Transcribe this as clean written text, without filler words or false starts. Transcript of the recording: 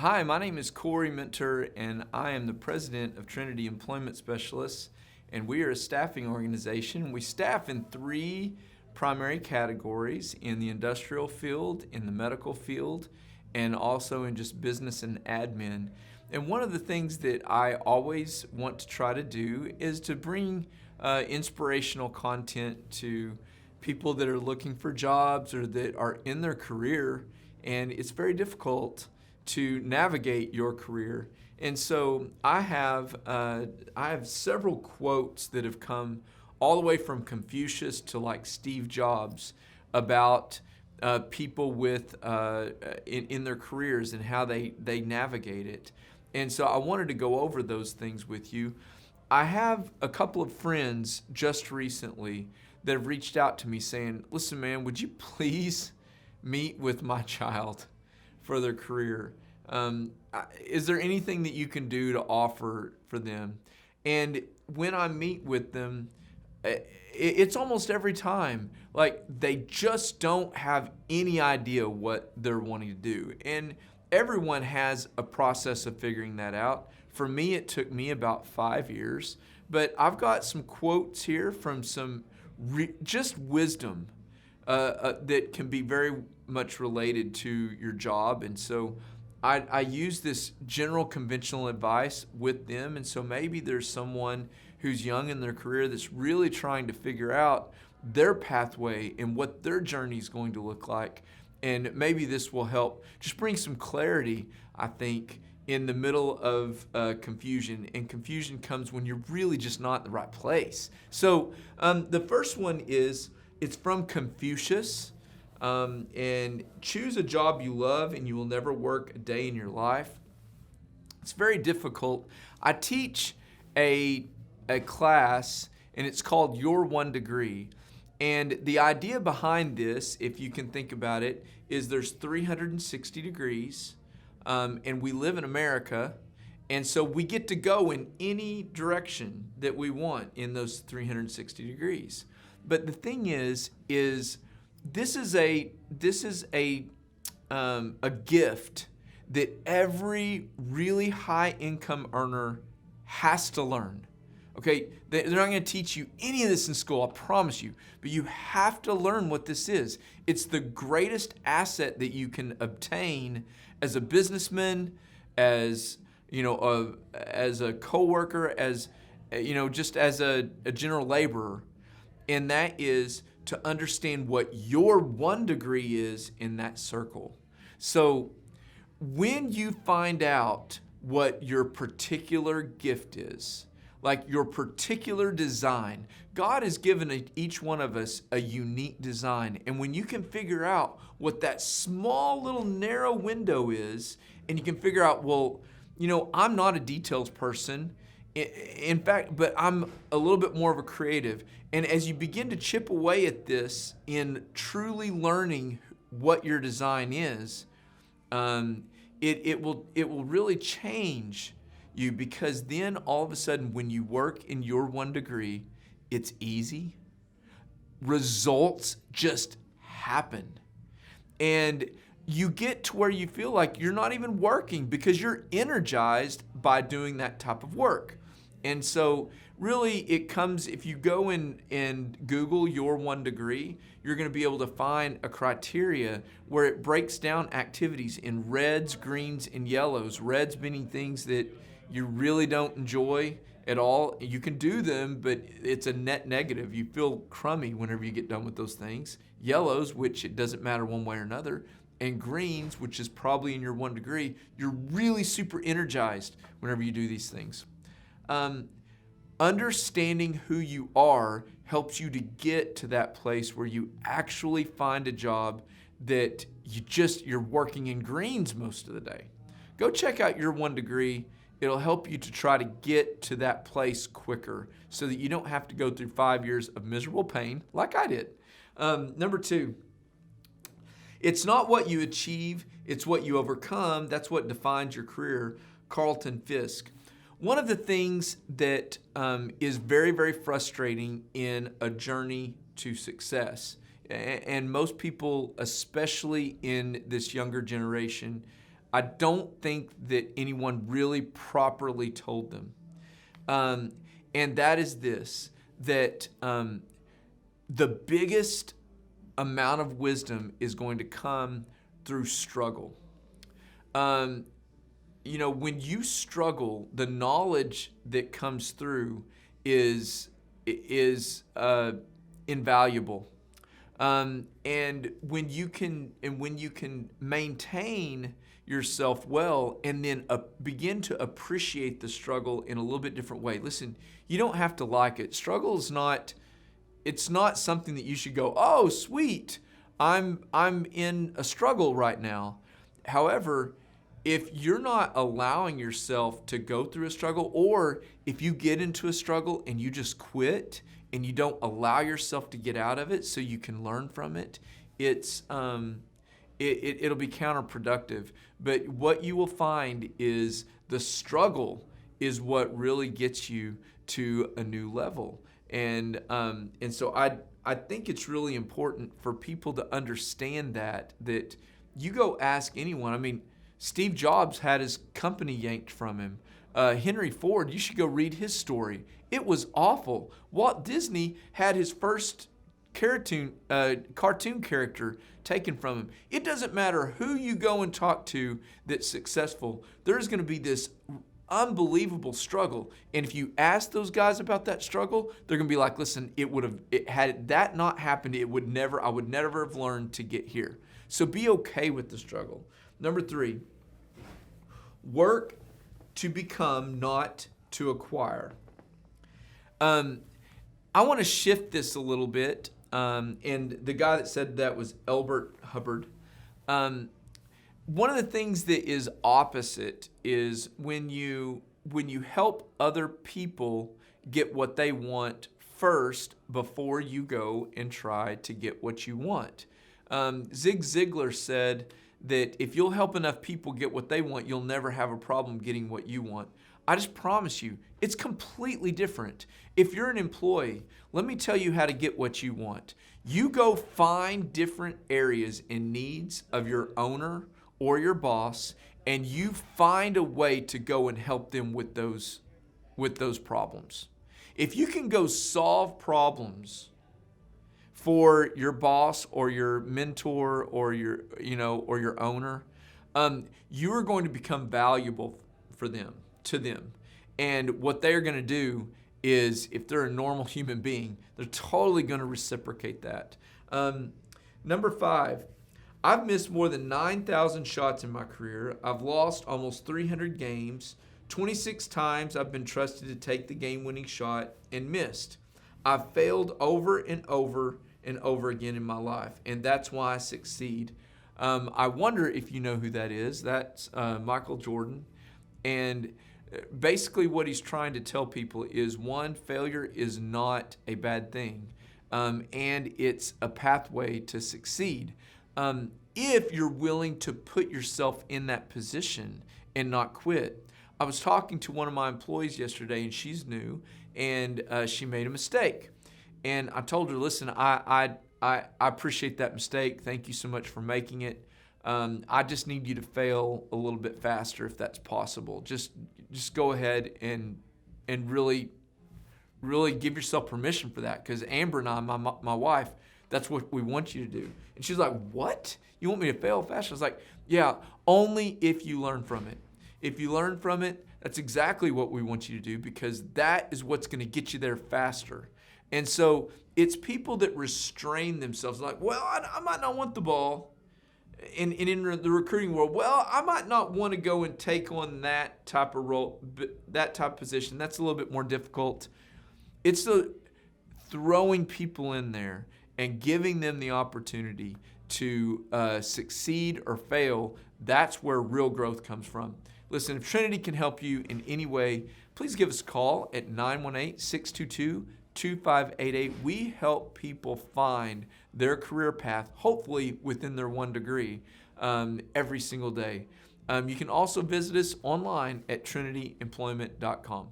Hi, my name is Corey Minter, and I am the president of Trinity Employment Specialists, and we are a staffing organization. We staff in three primary categories: in the industrial field, in the medical field, and also in just business and admin. And one of the things that I always want to try to do is to bring inspirational content to people that are looking for jobs or that are in their career, and it's very difficult to navigate your career. And so I have several quotes that have come all the way from Confucius to like Steve Jobs about people with in their careers and how they navigate it. And so I wanted to go over those things with you. I have a couple of friends just recently that have reached out to me saying, "Listen, man, would you please meet with my child for their career? Is there anything that you can do to offer for them?" And when I meet with them, it's almost every time like they just don't have any idea what they're wanting to do. And everyone has a process of figuring that out. For me, it took me about 5 years, but I've got some quotes here from some just wisdom that can be very much related to your job. And so I use this general conventional advice with them. And so maybe there's someone who's young in their career that's really trying to figure out their pathway and what their journey is going to look like. And maybe this will help just bring some clarity, I think, in the middle of confusion. And confusion comes when you're really just not in the right place. So the first one it's from Confucius. And choose a job you love and you will never work a day in your life. It's very difficult. I teach a class, and it's called Your One Degree. And the idea behind this, if you can think about it, is there's 360 degrees, and we live in America, and so we get to go in any direction that we want in those 360 degrees. But the thing is this is a gift that every really high income earner has to learn. Okay, they're not going to teach you any of this in school, I promise you, but you have to learn what this is. It's the greatest asset that you can obtain as a businessman, as as a coworker, as just as a general laborer, and that is to understand what your one degree is in that circle. So when you find out what your particular gift is, like your particular design, God has given each one of us a unique design. And when you can figure out what that small little narrow window is, and you can figure out, well, I'm not a details person. In fact, but I'm a little bit more of a creative. And as you begin to chip away at this in truly learning what your design is, it will really change you, because then all of a sudden when you work in your one degree, it's easy. Results just happen. And you get to where you feel like you're not even working because you're energized by doing that type of work. And so really it comes, if you go in and Google your one degree, you're going to be able to find a criteria where it breaks down activities in reds, greens, and yellows. Reds meaning things that you really don't enjoy at all. You can do them, but it's a net negative. You feel crummy whenever you get done with those things. Yellows, which it doesn't matter one way or another. And greens, which is probably in your one degree, you're really super energized whenever you do these things. Understanding who you are helps you to get to that place where you actually find a job that you're working in greens most of the day. Go check out your one degree. It'll help you to try to get to that place quicker so that you don't have to go through 5 years of miserable pain like I did. Number 2, it's not what you achieve, it's what you overcome. That's what defines your career. Carlton Fisk. One of the things that is very, very frustrating in a journey to success, and most people, especially in this younger generation, I don't think that anyone really properly told them. And that is this, that the biggest amount of wisdom is going to come through struggle. When you struggle, the knowledge that comes through is invaluable. And when you can maintain yourself well and then begin to appreciate the struggle in a little bit different way. Listen, you don't have to like it. Struggle is it's not something that you should go, oh, sweet, I'm in a struggle right now. However, if you're not allowing yourself to go through a struggle, or if you get into a struggle and you just quit and you don't allow yourself to get out of it so you can learn from it, it'll be counterproductive. But what you will find is the struggle is what really gets you to a new level. And so I think it's really important for people to understand that you go ask anyone. I mean, Steve Jobs had his company yanked from him. Henry Ford, you should go read his story. It was awful. Walt Disney had his first cartoon character taken from him. It doesn't matter who you go and talk to that's successful. There's going to be this unbelievable struggle. And if you ask those guys about that struggle, they're going to be like, listen, had that not happened, I would never have learned to get here. So be okay with the struggle. Number 3, work to become, not to acquire. I want to shift this a little bit. And the guy that said that was Elbert Hubbard. One of the things that is opposite is when you help other people get what they want first before you go and try to get what you want. Zig Ziglar said that if you'll help enough people get what they want, you'll never have a problem getting what you want. I just promise you, it's completely different. If you're an employee, let me tell you how to get what you want. You go find different areas and needs of your owner or your boss, and you find a way to go and help them with those problems. If you can go solve problems for your boss or your mentor or your owner, you are going to become valuable to them. And what they are going to do is, if they're a normal human being, they're totally going to reciprocate that. Number 5, I've missed more than 9,000 shots in my career. I've lost almost 300 games. 26 times I've been trusted to take the game-winning shot and missed. I've failed over and over and over again in my life, and that's why I succeed. I wonder if you know who that is. That's Michael Jordan. And basically what he's trying to tell people is, one, failure is not a bad thing, and it's a pathway to succeed. If you're willing to put yourself in that position and not quit. I was talking to one of my employees yesterday, and she's new, and she made a mistake. And I told her, listen, I appreciate that mistake. Thank you so much for making it. I just need you to fail a little bit faster if that's possible. Just go ahead and really give yourself permission for that. Because Amber and I, my wife, that's what we want you to do. And she's like, what? You want me to fail faster? I was like, yeah, only if you learn from it. If you learn from it, that's exactly what we want you to do, because that is what's going to get you there faster. And so it's people that restrain themselves, like, well, I might not want the ball. And in the recruiting world, well, I might not want to go and take on that type of role, that type of position. That's a little bit more difficult. It's the throwing people in there and giving them the opportunity to succeed or fail. That's where real growth comes from. Listen, if Trinity can help you in any way, please give us a call at 918-622-2588. We help people find their career path, hopefully within their 1 degree, every single day. You can also visit us online at trinityemployment.com.